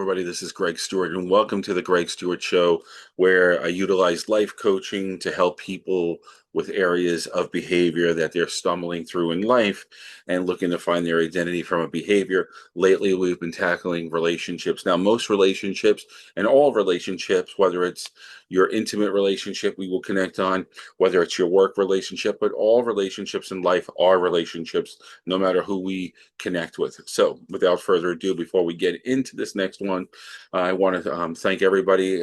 everybody. This is Greg Stewart, and welcome to the Greg Stewart Show, where I utilize life coaching to help people with areas of behavior that they're stumbling through in life and looking to find their identity from a behavior. Lately, we've been tackling relationships. Now, most relationships and all relationships, whether it's your intimate relationship, we will connect on, whether it's your work relationship, but all relationships in life are relationships, no matter who we connect with. So, without further ado, before we get into this next one, I want to thank everybody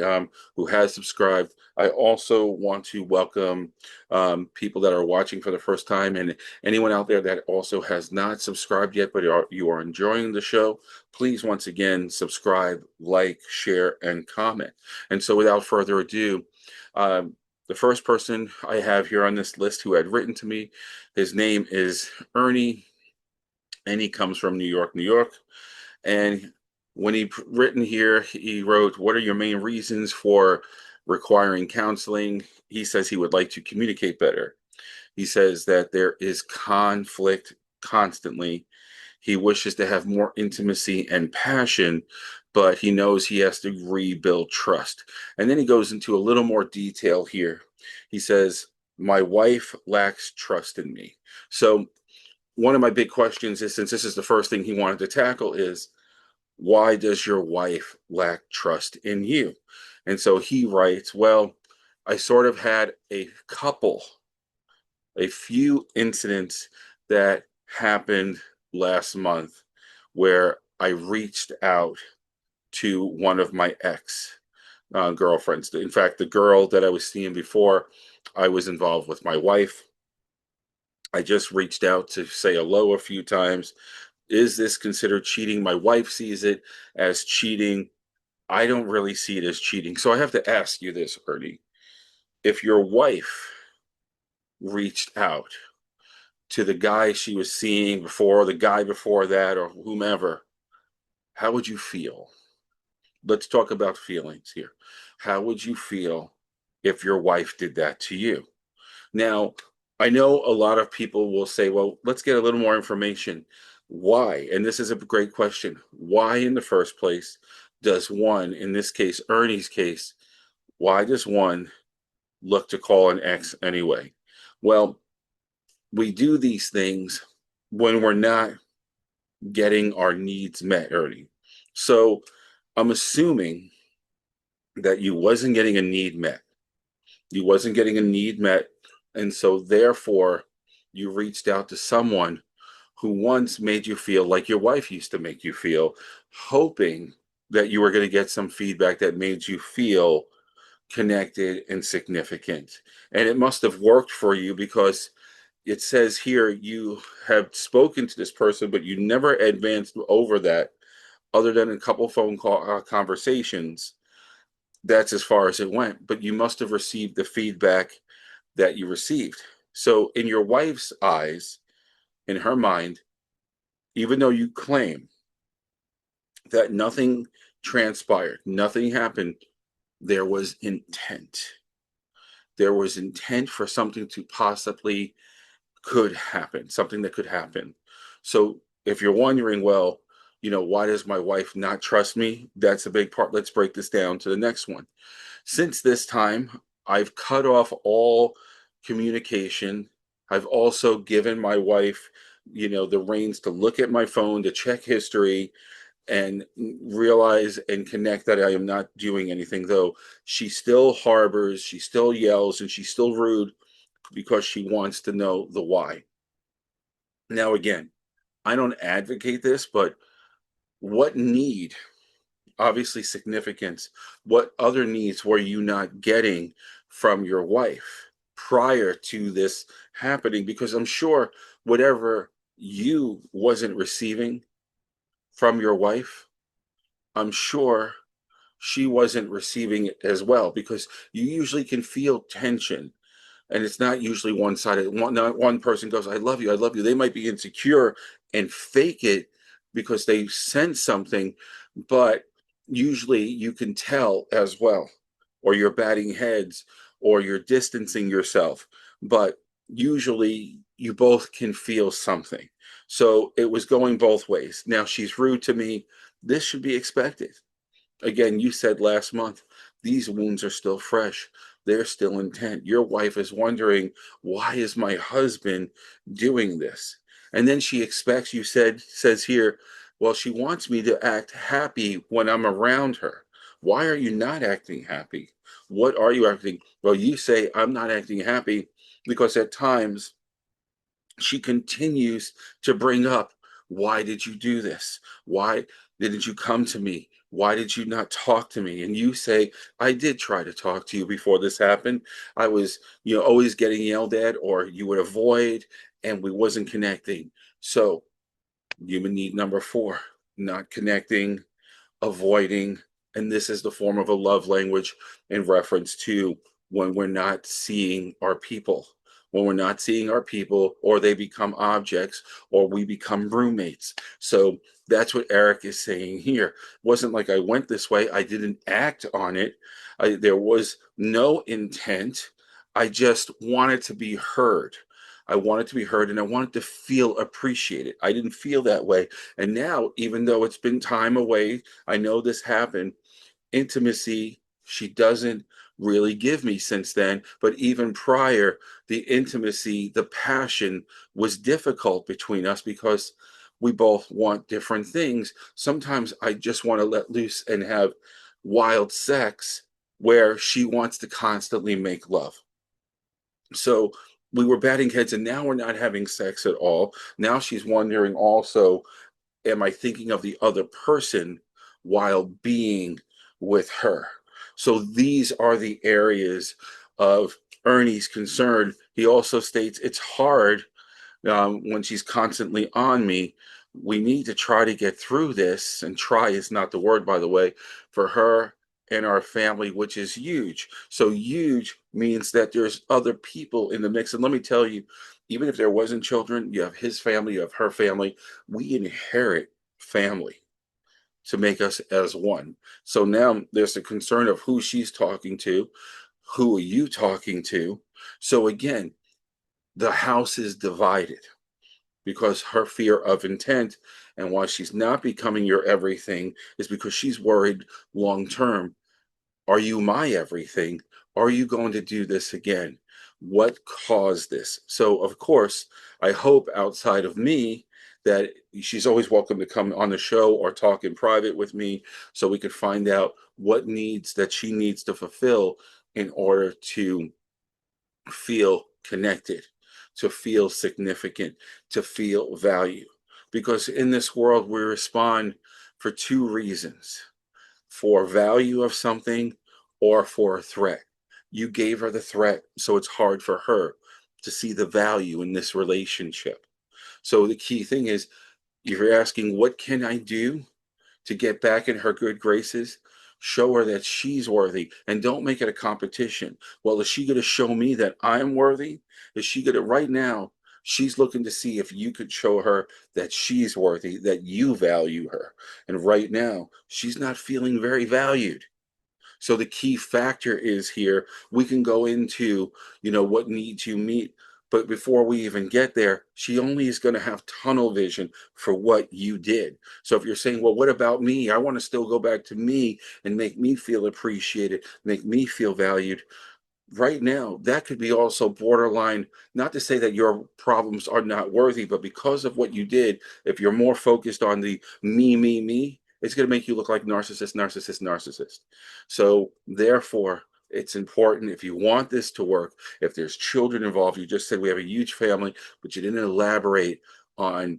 who has subscribed. I also want to welcome people that are watching for the first time, and anyone out there that also has not subscribed yet, but you are enjoying the show. Please, once again, subscribe, like, share, and comment. And so, without further ado, the first person I have here on this list who had written to me, his name is Ernie, and he comes from New York, New York. And when he written here, he wrote, "What are your main reasons for requiring counseling?" He says he would like to communicate better. He says that there is conflict constantly. He wishes to have more intimacy and passion, but he knows he has to rebuild trust. And then he goes into a little more detail here. He says, "My wife lacks trust in me." So one of my big questions is, since this is the first thing he wanted to tackle, is why does your wife lack trust in you? And so he writes, well, I sort of had a few incidents that happened last month where I reached out to one of my ex girlfriends. In fact, the girl that I was seeing before I was involved with my wife, I just reached out to say hello a few times. Is this considered cheating? My wife sees it as cheating. I don't really see it as cheating. So I have to ask you this, Ernie. If your wife reached out to the guy she was seeing before, the guy before that, or whomever, how would you feel? Let's talk about feelings here. How would you feel if your wife did that to you? Now, I know a lot of people will say, well, let's get a little more information. Why? And this is a great question. Why, in the first place, does one, in this case, Ernie's case, why does one look to call an ex anyway? Well, we do these things when we're not getting our needs met, Ernie. So I'm assuming that you wasn't getting a need met. You wasn't getting a need met, and so therefore you reached out to someone who once made you feel like your wife used to make you feel, hoping that you were going to get some feedback that made you feel connected and significant. And it must have worked for you, because it says here you have spoken to this person, but you never advanced over that other than a couple phone call conversations. That's as far as it went, but you must have received the feedback that you received. So, in your wife's eyes, in her mind, even though you claim that nothing transpired, nothing happened, there was intent. There was intent for something to possibly could happen, something that could happen. So, if you're wondering, well, why does my wife not trust me? That's a big part. Let's break this down to the next one. Since this time, I've cut off all communication. I've also given my wife, the reins to look at my phone, to check history, and realize and connect that I am not doing anything, though she still harbors, she still yells, and she's still rude because she wants to know the why. Now, again, I don't advocate this, but what need, obviously significance, what other needs were you not getting from your wife prior to this happening? Because I'm sure whatever you wasn't receiving from your wife, I'm sure she wasn't receiving it as well, because you usually can feel tension, and it's not usually one-sided. Not one person goes, I love you, I love you. They might be insecure and fake it because they sense something, but usually you can tell as well, or you're batting heads, or you're distancing yourself, but usually you both can feel something. So it was going both ways. Now she's rude to me. This should be expected. Again, you said last month, these wounds are still fresh. They're still intent. Your wife is wondering, why is my husband doing this? And then she expects, says here, well, she wants me to act happy when I'm around her. Why are you not acting happy? What are you acting? Well, you say, I'm not acting happy because at times she continues to bring up, why did you do this? Why didn't you come to me? Why did you not talk to me? And you say, I did try to talk to you before this happened. I was, always getting yelled at, or you would avoid, and we wasn't connecting. So human need number four, not connecting, avoiding, and this is the form of a love language in reference to when we're not seeing our people. When we're not seeing our people, or they become objects, or we become roommates. So that's what Eric is saying here. It wasn't like I went this way, I didn't act on it. There was no intent. I just wanted to be heard. I wanted to be heard, and I wanted to feel appreciated. I didn't feel that way. And now, even though it's been time away, I know this happened. Intimacy, she doesn't really give me since then. But even prior, the intimacy, the passion was difficult between us because we both want different things. Sometimes I just want to let loose and have wild sex where she wants to constantly make love. So we were batting heads, and now we're not having sex at all. Now she's wondering also, am I thinking of the other person while being with her? So these are the areas of Ernie's concern. He also states it's hard when she's constantly on me. We need to try to get through this, and try is not the word, by the way, for her and our family, which is huge. So huge means that there's other people in the mix. And let me tell you, even if there wasn't children, you have his family, you have her family. We inherit family to make us as one. So now there's the concern of who she's talking to, who are you talking to? So again, the house is divided because her fear of intent, and why she's not becoming your everything, is because she's worried long term. Are you my everything? Are you going to do this again? What caused this? So, of course, I hope outside of me that she's always welcome to come on the show or talk in private with me so we could find out what needs that she needs to fulfill in order to feel connected, to feel significant, to feel value. Because in this world, we respond for two reasons: for value of something or for a threat. You gave her the threat, so it's hard for her to see the value in this relationship. So the key thing is, if you're asking, what can I do to get back in her good graces? Show her that she's worthy, and don't make it a competition. Well, is she going to show me that I'm worthy? Is she going to, right now, she's looking to see if you could show her that she's worthy, that you value her. And right now, she's not feeling very valued. So the key factor is here. We can go into, what needs you meet, but before we even get there, she only is going to have tunnel vision for what you did. So if you're saying, well, what about me? I want to still go back to me and make me feel appreciated, make me feel valued. Right now, that could be also borderline, not to say that your problems are not worthy, but because of what you did, if you're more focused on the me, it's going to make you look like narcissist. So therefore, it's important, if you want this to work, if there's children involved. You just said we have a huge family, but you didn't elaborate on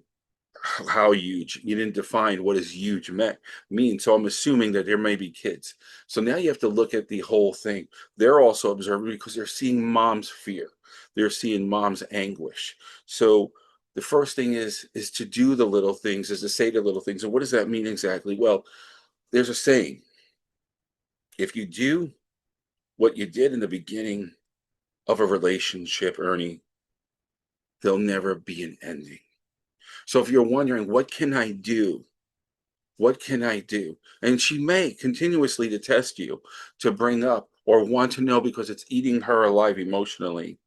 how huge. You didn't define what is huge mean. So I'm assuming that there may be kids. So now you have to look at the whole thing. They're also observing because they're seeing mom's fear. They're seeing mom's anguish. So the first thing is to do the little things, is to say the little things. And what does that mean exactly? Well, there's a saying: if you do what you did in the beginning of a relationship, Ernie, there'll never be an ending. So if you're wondering, what can I do? What can I do? And she may continuously to test you, to bring up or want to know, because it's eating her alive emotionally.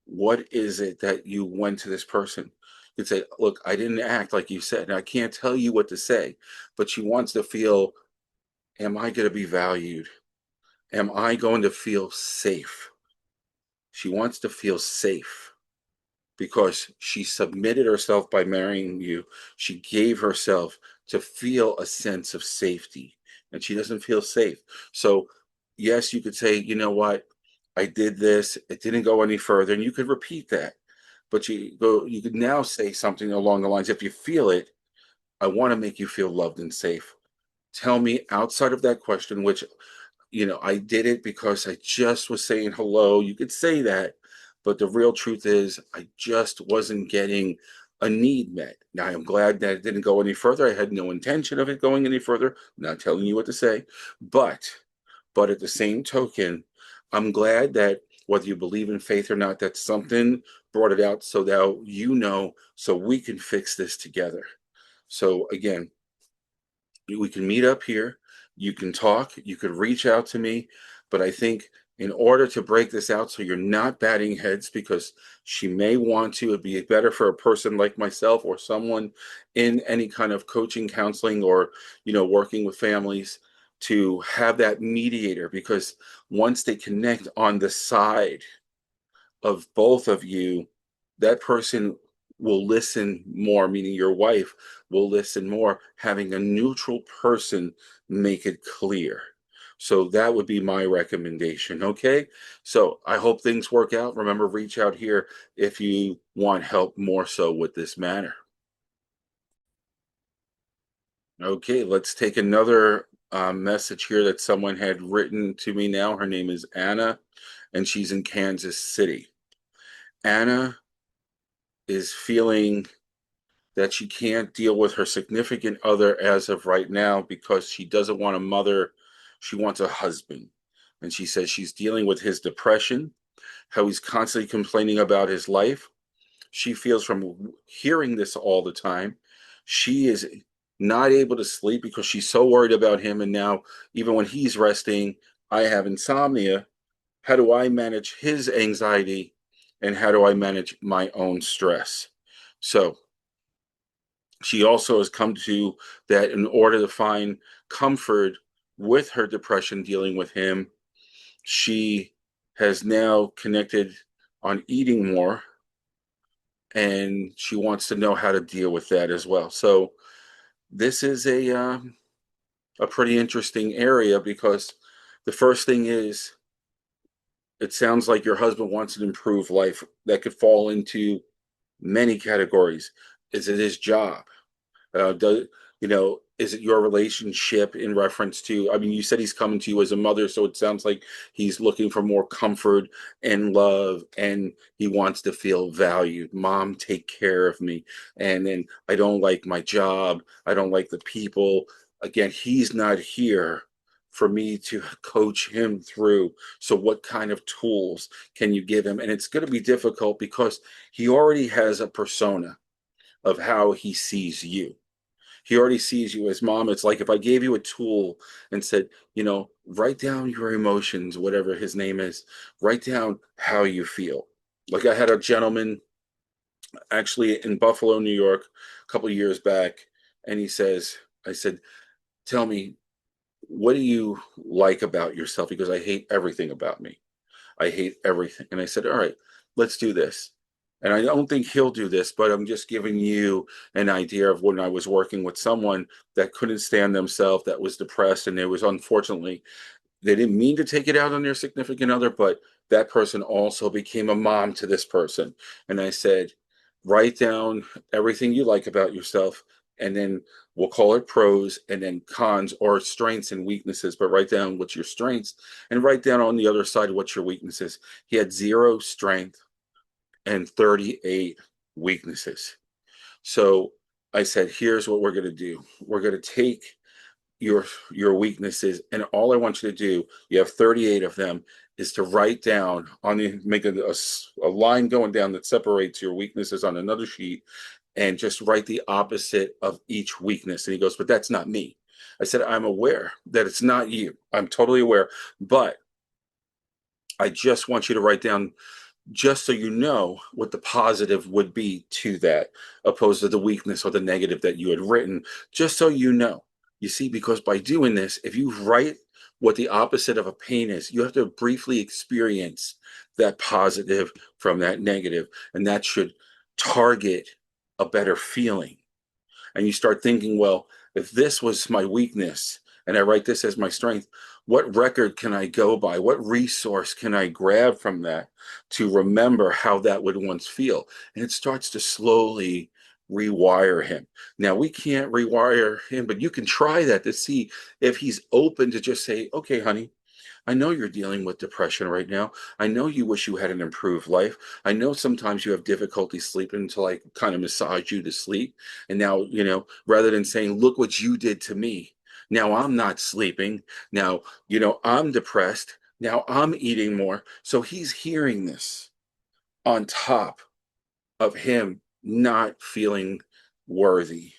What is it that you went to this person? You'd say, look, I didn't act like you said. And I can't tell you what to say, but she wants to feel Am I going to be valued? Am I going to feel safe? She wants to feel safe because she submitted herself by marrying you. She gave herself to feel a sense of safety, and she doesn't feel safe. So, yes, you could say, you know what? I did this, it didn't go any further, and you could repeat that. But you could now say something along the lines, if you feel it, I want to make you feel loved and safe. Tell me outside of that question, which I did it because I just was saying hello. You could say that, but the real truth is, I just wasn't getting a need met. Now, I'm glad that it didn't go any further. I had no intention of it going any further. I'm not telling you what to say, but at the same token, I'm glad that whether you believe in faith or not, that something brought it out so that so we can fix this together. So again, we can meet up here, you can talk, you could reach out to me, but I think in order to break this out so you're not batting heads, because she may want to, it'd be better for a person like myself or someone in any kind of coaching, counseling, or working with families, to have that mediator, because once they connect on the side of both of you, that person will listen more, meaning your wife will listen more, having a neutral person make it clear. So that would be my recommendation. Okay. So I hope things work out. Remember, reach out here if you want help more so with this matter. Okay. Let's take another message here that someone had written to me now. Her name is Anna, and she's in Kansas City. Anna is feeling that she can't deal with her significant other as of right now because she doesn't want a mother. She wants a husband. And she says she's dealing with his depression, how he's constantly complaining about his life. She feels from hearing this all the time, she is not able to sleep because she's so worried about him. And now, even when he's resting, I have insomnia. How do I manage his anxiety? And how do I manage my own stress? So, she also has come to that in order to find comfort with her depression dealing with him, she has now connected on eating more, and she wants to know how to deal with that as well. So this is a pretty interesting area, because the first thing is, it sounds like your husband wants an improved life. That could fall into many categories. Is it his job? Does is it your relationship in reference to? I mean, you said he's coming to you as a mother, so it sounds like he's looking for more comfort and love, and he wants to feel valued. Mom, take care of me. And then, I don't like my job. I don't like the people. Again, he's not here for me to coach him through. So, what kind of tools can you give him? And it's going to be difficult because he already has a persona of how he sees you. He already sees you as mom. It's like if I gave you a tool and said, write down your emotions, whatever his name is, write down how you feel. Like, I had a gentleman actually in Buffalo, New York, a couple of years back, and I said, tell me, what do you like about yourself? Because I hate everything about me. I hate everything. And I said, all right, let's do this. And I don't think he'll do this, but I'm just giving you an idea of when I was working with someone that couldn't stand themselves, that was depressed, and it was, unfortunately, they didn't mean to take it out on their significant other, but that person also became a mom to this person. And I said, write down everything you like about yourself, and then we'll call it pros and then cons, or strengths and weaknesses, but write down what's your strengths and write down on the other side what's your weaknesses. He had zero strength and 38 weaknesses. So I said, here's what we're going to do. We're going to take your weaknesses, and all I want you to do, you have 38 of them, is to write down on the make a line going down that separates your weaknesses on another sheet, and just write the opposite of each weakness. And he goes, but that's not me. I said, I'm aware that it's not you. I'm totally aware, but I just want you to write down, just so you know what the positive would be to that, opposed to the weakness or the negative that you had written, just so you know. You see, because by doing this, if you write what the opposite of a pain is, you have to briefly experience that positive from that negative, and that should target a better feeling. And you start thinking, well, if this was my weakness and I write this as my strength, what record can I go by? What resource can I grab from that to remember how that would once feel? And it starts to slowly rewire him. Now, we can't rewire him, but you can try that to see if he's open to just say, okay, honey, I know you're dealing with depression right now. I know you wish you had an improved life. I know sometimes you have difficulty sleeping until I kind of massage you to sleep. And now, rather than saying, look what you did to me, now I'm not sleeping. Now, I'm depressed. Now I'm eating more. So he's hearing this on top of him not feeling worthy,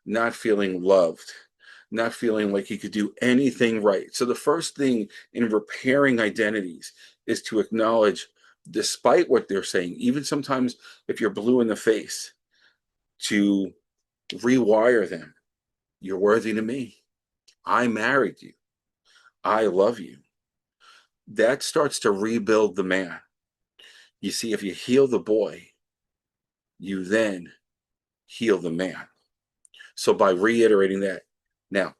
not feeling loved, not feeling like he could do anything right. So the first thing in repairing identities is to acknowledge, despite what they're saying, even sometimes if you're blue in the face, to rewire them. You're worthy to me. I married you. I love you. That starts to rebuild the man. You see, if you heal the boy, you then heal the man. So by reiterating that, now,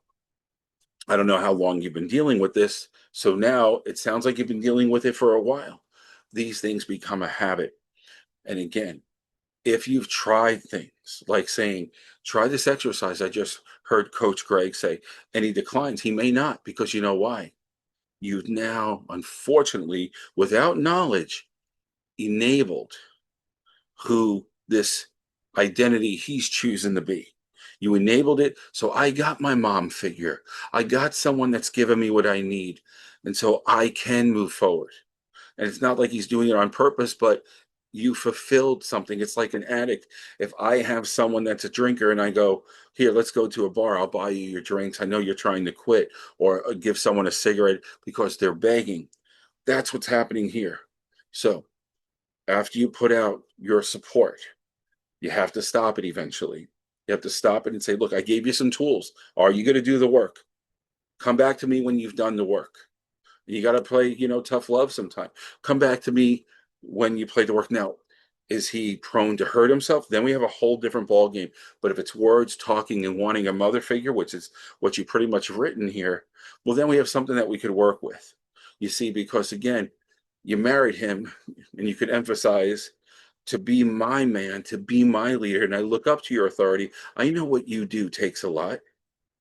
I don't know how long you've been dealing with this. So now it sounds like you've been dealing with it for a while. These things become a habit. And again, if you've tried things like saying, try this exercise, I just heard Coach Greg say, and he declines, he may not, because you know why? You've now, unfortunately, without knowledge, enabled who this identity he's choosing to be. You enabled it. So I got my mom figure. I got someone that's giving me what I need. And so I can move forward. And it's not like he's doing it on purpose, but you fulfilled something. It's like an addict. If I have someone that's a drinker and I go, here, let's go to a bar, I'll buy you your drinks. I know you're trying to quit, or give someone a cigarette because they're begging. That's what's happening here. So after you put out your support, you have to stop it eventually. You have to stop it and say, look, I gave you some tools. Are you going to do the work? Come back to me when you've done the work. You got to play, tough love sometime. Come back to me when you play the work. Now, is he prone to hurt himself? Then we have a whole different ball game. But if it's words, talking, and wanting a mother figure, which is what you pretty much written here, well, then we have something that we could work with. You see, because again, you married him, and you could emphasize to be my man, to be my leader, and I look up to your authority. I know what you do takes a lot.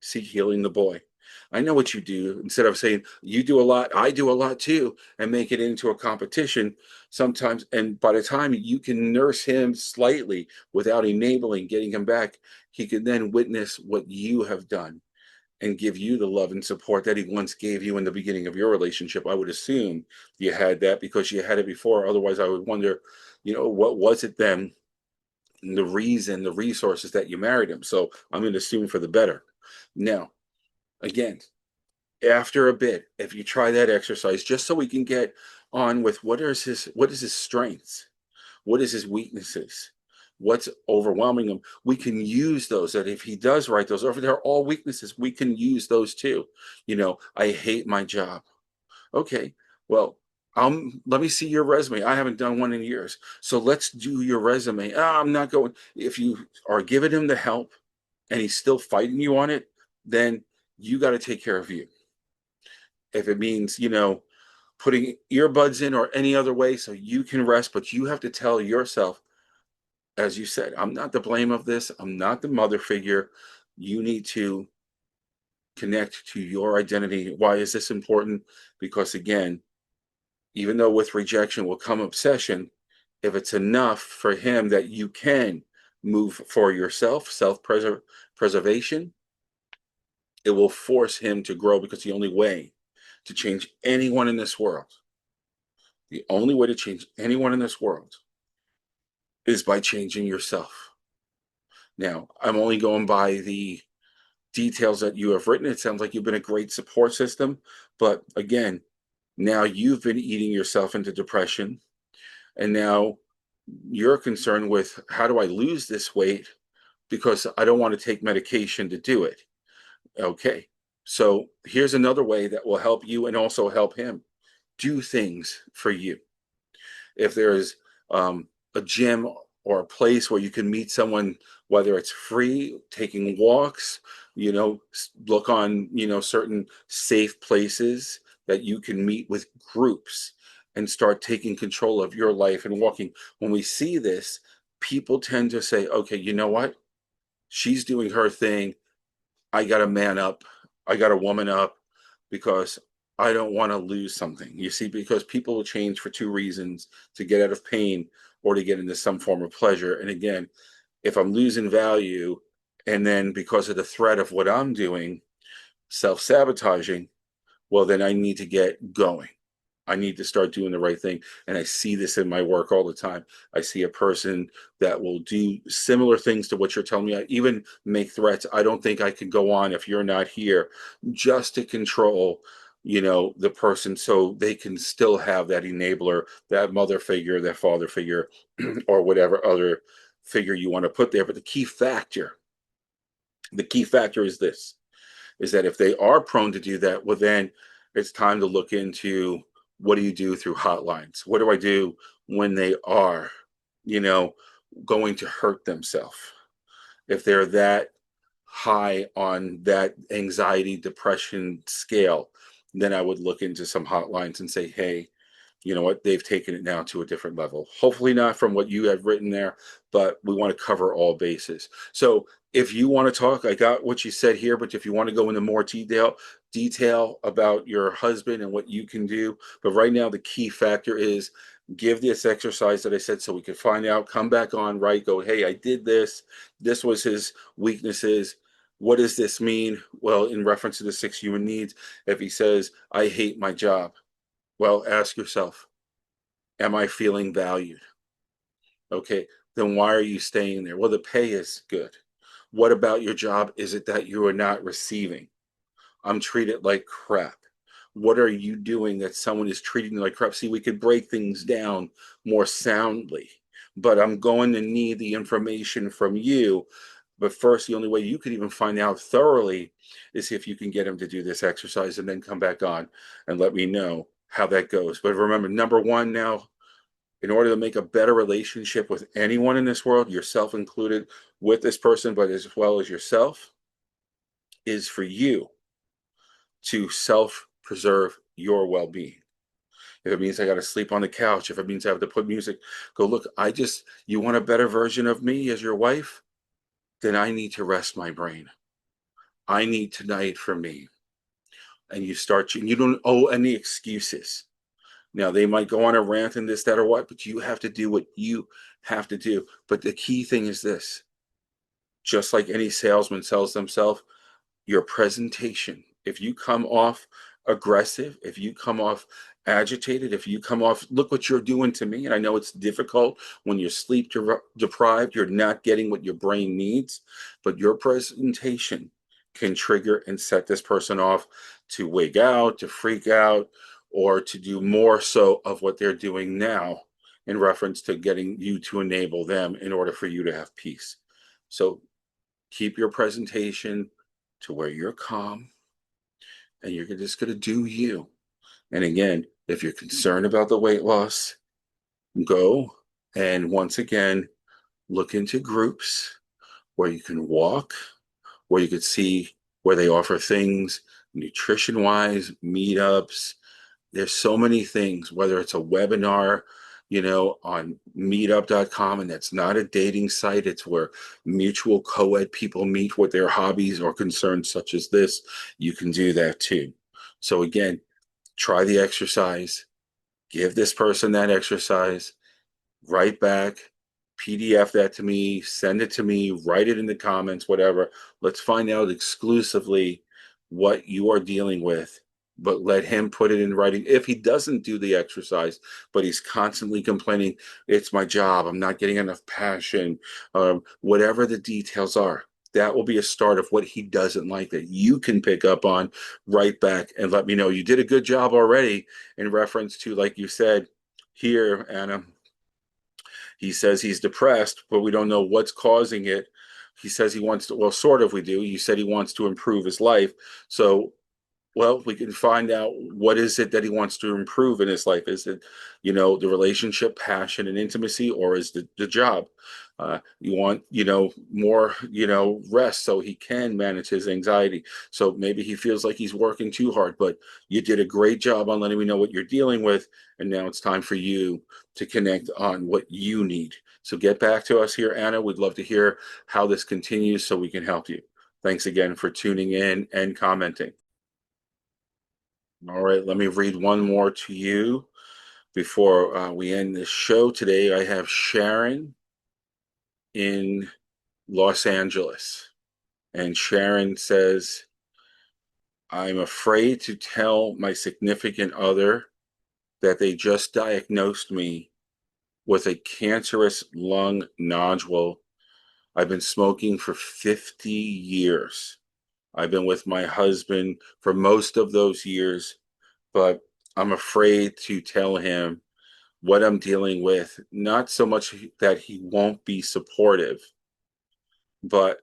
See, healing the boy. I know what you do. Instead of saying you do a lot, I do a lot too, and make it into a competition sometimes. And by the time you can nurse him slightly without enabling, getting him back, he can then witness what you have done and give you the love and support that he once gave you in the beginning of your relationship. I would assume you had that because you had it before. Otherwise, I would wonder, what was it then? The reason, the resources that you married him. So I'm going to assume for the better. Now, again, after a bit, if you try that exercise, just so we can get on with what is his strengths, what is his weaknesses, what's overwhelming him, we can use those. That if he does write those, or if they're all weaknesses, we can use those too. I hate my job. Okay, well, let me see your resume. I haven't done one in years, so let's do your resume. I'm not going. If you are giving him the help and he's still fighting you on it, then you got to take care of you. If it means, putting earbuds in or any other way so you can rest, but you have to tell yourself, as you said, I'm not the blame of this. I'm not the mother figure. You need to connect to your identity. Why is this important? Because again, even though with rejection will come obsession, if it's enough for him that you can move for yourself, self preservation, it will force him to grow, because the only way to change anyone in this world, the only way to change anyone in this world is by changing yourself. Now, I'm only going by the details that you have written. It sounds like you've been a great support system. But again, now you've been eating yourself into depression. And now you're concerned with, how do I lose this weight? Because I don't want to take medication to do it. Okay. So here's another way that will help you and also help him. Do things for you. If there's a gym or a place where you can meet someone, whether it's free, taking walks, look on, certain safe places that you can meet with groups and start taking control of your life and walking. When we see this, people tend to say, okay, you know what? She's doing her thing. I got to man up. I got to woman up because I don't want to lose something. You see, because people will change for two reasons: to get out of pain or to get into some form of pleasure. And again, if I'm losing value and then because of the threat of what I'm doing, self sabotaging, well, then I need to get going. I need to start doing the right thing. And I see this in my work all the time. I see a person that will do similar things to what you're telling me. I even make threats. I don't think I can go on if you're not here, just to control, the person so they can still have that enabler, that mother figure, that father figure, or whatever other figure you want to put there. But the key factor is this, is that if they are prone to do that, well, then it's time to look into what do you do through hotlines? What do I do when they are, you know, going to hurt themselves? If they're that high on that anxiety, depression scale, then I would look into some hotlines and say, hey, you know what, they've taken it now to a different level. Hopefully not from what you have written there, but we want to cover all bases. So if you want to talk, I got what you said here, but if you want to go into more detail about your husband and what you can do, but right now the key factor is give this exercise that I said so we can find out, come back on, right, go, hey, I did this was his weaknesses. What does this mean? Well, in reference to the 6 human needs, if he says, I hate my job, well, ask yourself, am I feeling valued? Okay, then why are you staying there? Well, the pay is good. What about your job is it that you are not receiving? I'm treated like crap. What are you doing that someone is treating you like crap? See, we could break things down more soundly, but I'm going to need the information from you. But first, the only way you could even find out thoroughly is if you can get him to do this exercise and then come back on and let me know how that goes. But remember, number one now, in order to make a better relationship with anyone in this world, yourself included, with this person, but as well as yourself, is for you to self preserve your well being. If it means I got to sleep on the couch, if it means I have to put music, go look, you want a better version of me as your wife? Then I need to rest my brain. I need tonight for me. And you don't owe any excuses. Now, they might go on a rant and this, that, or what, but you have to do what you have to do. But the key thing is this, just like any salesman sells themselves, your presentation. If you come off aggressive, if you come off agitated, if you come off, look what you're doing to me. And I know it's difficult when you're sleep deprived, you're not getting what your brain needs, but your presentation can trigger and set this person off to wig out, to freak out, or to do more so of what they're doing now in reference to getting you to enable them in order for you to have peace. So keep your presentation to where you're calm and you're just going to do you. And again, if you're concerned about the weight loss, go and once again look into groups where you can walk, where you could see where they offer things nutrition wise, meetups. There's so many things, whether it's a webinar, on meetup.com, and that's not a dating site. It's where mutual co-ed people meet with their hobbies or concerns such as this. You can do that too. So again, try the exercise, give this person that exercise, write back, PDF that to me, send it to me, write it in the comments, whatever. Let's find out exclusively what you are dealing with, but let him put it in writing. If he doesn't do the exercise, but he's constantly complaining, it's my job, I'm not getting enough passion, whatever the details are, that will be a start of what he doesn't like that you can pick up on, right back, and let me know. You did a good job already in reference to, like you said here, Anna. He says he's depressed, but we don't know what's causing it. He says he wants to, well, sort of we do. You said he wants to improve his life. So well, we can find out what is it that he wants to improve in his life. Is it, the relationship, passion, and intimacy, or is the job? You want, more, rest so he can manage his anxiety. So maybe he feels like he's working too hard, but you did a great job on letting me know what you're dealing with. And now it's time for you to connect on what you need. So get back to us here, Anna. We'd love to hear how this continues so we can help you. Thanks again for tuning in and commenting. All right, let me read one more to you before we end this show today. I have Sharon in Los Angeles. And Sharon says, I'm afraid to tell my significant other that they just diagnosed me with a cancerous lung nodule. I've been smoking for 50 years. I've been with my husband for most of those years, but I'm afraid to tell him what I'm dealing with. Not so much that he won't be supportive, but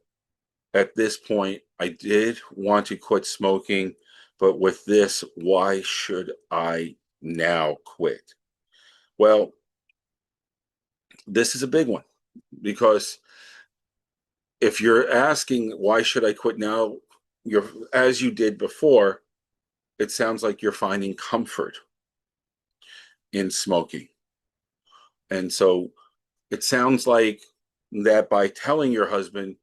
at this point, I did want to quit smoking. But with this, why should I now quit? Well, this is a big one because if you're asking, why should I quit now? You're, as you did before, it sounds like you're finding comfort in smoking. And so it sounds like that by telling your husband,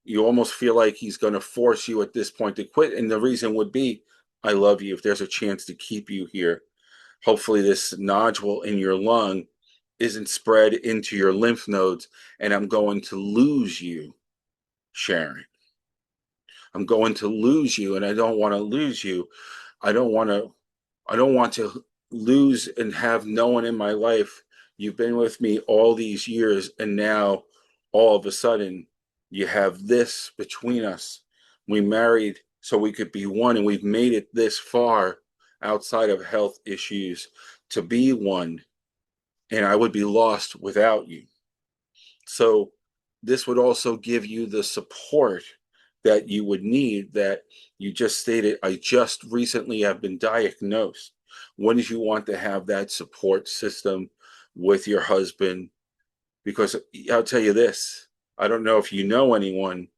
you almost feel like he's going to force you at this point to quit. And the reason would be, I love you. If there's a chance to keep you here, hopefully this nodule in your lung isn't spread into your lymph nodes, and I'm going to lose you, Sharon. I'm going to lose you, and I don't want to lose you. I don't want to I don't want to lose and have no one in my life. You've been with me all these years, and now all of a sudden you have this between us. We married so we could be one, and we've made it this far outside of health issues to be one, and I would be lost without you. So this would also give you the support that you would need that you just stated. I just recently have been diagnosed. Wouldn't you want to have that support system with your husband? Because I'll tell you this, I don't know if you know anyone,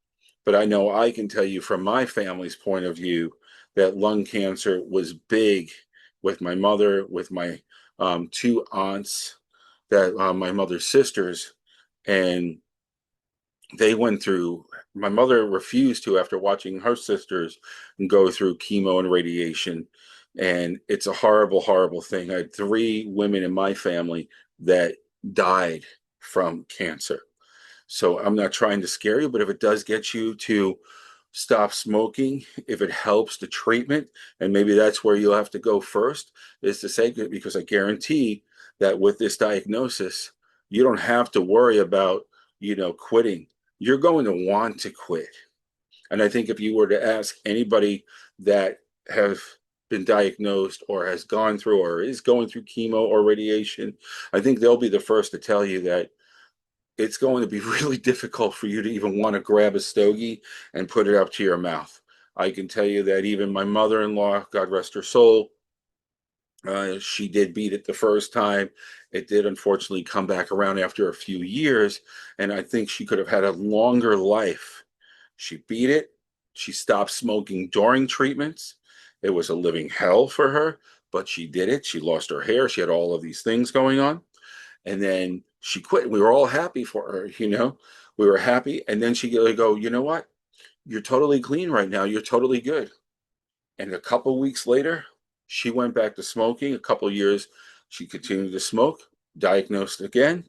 but I know I can tell you from my family's point of view that lung cancer was big with my mother, with my two aunts, that my mother's sisters, and they went through. My mother refused to after watching her sisters go through chemo and radiation, and it's a horrible, horrible thing. I had three women in my family that died from cancer. So I'm not trying to scare you, but if it does get you to stop smoking, if it helps the treatment, and maybe that's where you'll have to go first, is to say, because I guarantee that with this diagnosis, you don't have to worry about, quitting. You're going to want to quit. And I think if you were to ask anybody that have been diagnosed or has gone through or is going through chemo or radiation, I think they'll be the first to tell you that it's going to be really difficult for you to even want to grab a stogie and put it up to your mouth. I can tell you that even my mother-in-law, God rest her soul, she did beat it the first time. It did unfortunately come back around after a few years, and I think she could have had a longer life. She beat it. She stopped smoking during treatments. It was a living hell for her, but she did it. She lost her hair. She had all of these things going on. And then she quit. We were all happy for her. We were happy. And then she would go, you know what? You're totally clean right now. You're totally good. And a couple weeks later, she went back to smoking. A couple years, she continued to smoke, diagnosed again.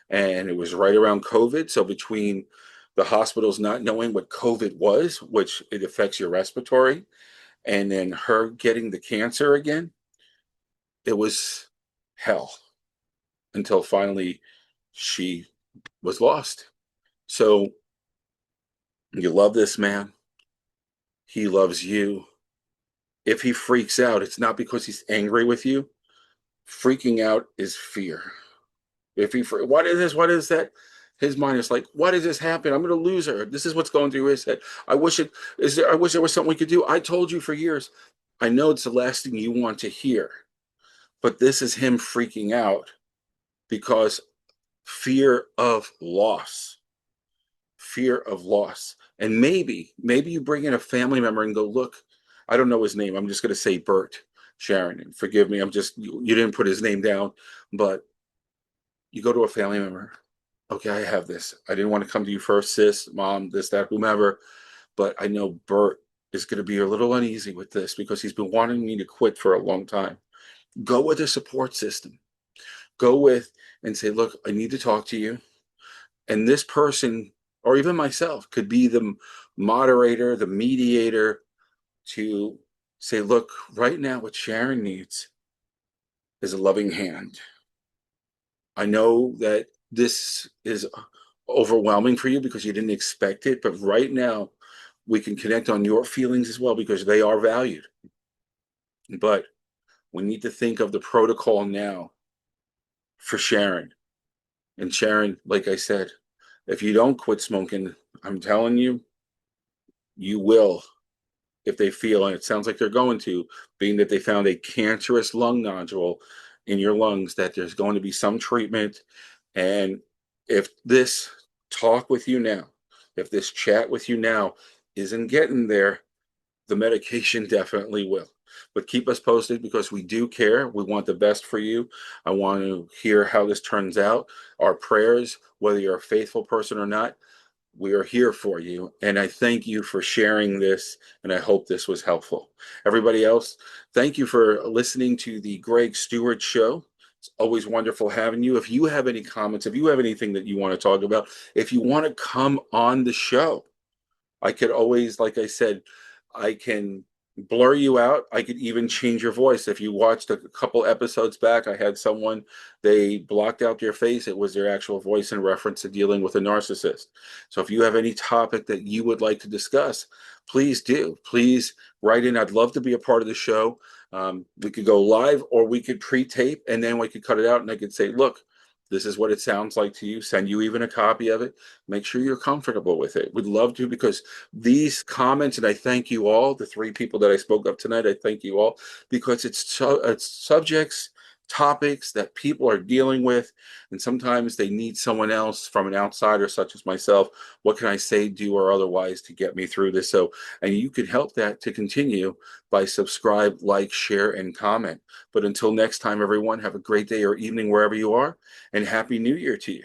And it was right around COVID. So between the hospitals not knowing what COVID was, which it affects your respiratory, and then her getting the cancer again, it was hell until finally she was lost. So you love this man. He loves you. If he freaks out, it's not because he's angry with you. Freaking out is fear. If he, what is this? What is that? his mind is like, why does this happen? I'm going to lose her. This is what's going through his head. I wish there was something we could do. I told you for years. I know it's the last thing you want to hear, but this is him freaking out because fear of loss, fear of loss. And maybe you bring in a family member and go, look, I don't know his name. I'm just going to say Bert, Sharon, and forgive me. You didn't put his name down, but you go to a family member. Okay, I have this. I didn't want to come to you first, sis, mom, this, that, whomever, but I know Bert is going to be a little uneasy with this because he's been wanting me to quit for a long time. Go with a support system. Go with and say, look, I need to talk to you. And this person, or even myself, could be the moderator, the mediator to say, look, right now, what Sharon needs is a loving hand. I know that this is overwhelming for you because you didn't expect it, but right now, we can connect on your feelings as well because they are valued. But we need to think of the protocol now for Sharon. And Sharon, like I said, if you don't quit smoking, I'm telling you, you will if they feel, and it sounds like they're going to, being that they found a cancerous lung nodule in your lungs, that there's going to be some treatment. And if this talk with you now, if this chat with you now isn't getting there, the medication definitely will. But keep us posted because we do care. We want the best for you. I want to hear how this turns out. Our prayers, whether you're a faithful person or not, we are here for you. And I thank you for sharing this. And I hope this was helpful. Everybody else, thank you for listening to the Greg Stewart Show. It's always wonderful having you. If you have any comments, if you have anything that you want to talk about, if you want to come on the show, I could always, like I said, I can blur you out. I could even change your voice. If you watched a couple episodes back, I had someone, they blocked out their face. It was their actual voice in reference to dealing with a narcissist. So if you have any topic that you would like to discuss, please do. Please write in. I'd love to be a part of the show. We could go live or we could pre-tape and then we could cut it out and I could say, look, this is what it sounds like to you. Send you even a copy of it. Make sure you're comfortable with it. We'd love to because these comments, and I thank you all, the three people that I spoke of tonight, I thank you all because it's subjects, topics that people are dealing with, and sometimes they need someone else from an outsider, such as myself. What can I say, do, or otherwise to get me through this? So, and you can help that to continue by subscribe, like, share, and comment. But until next time, everyone, have a great day or evening wherever you are, and Happy New Year to you.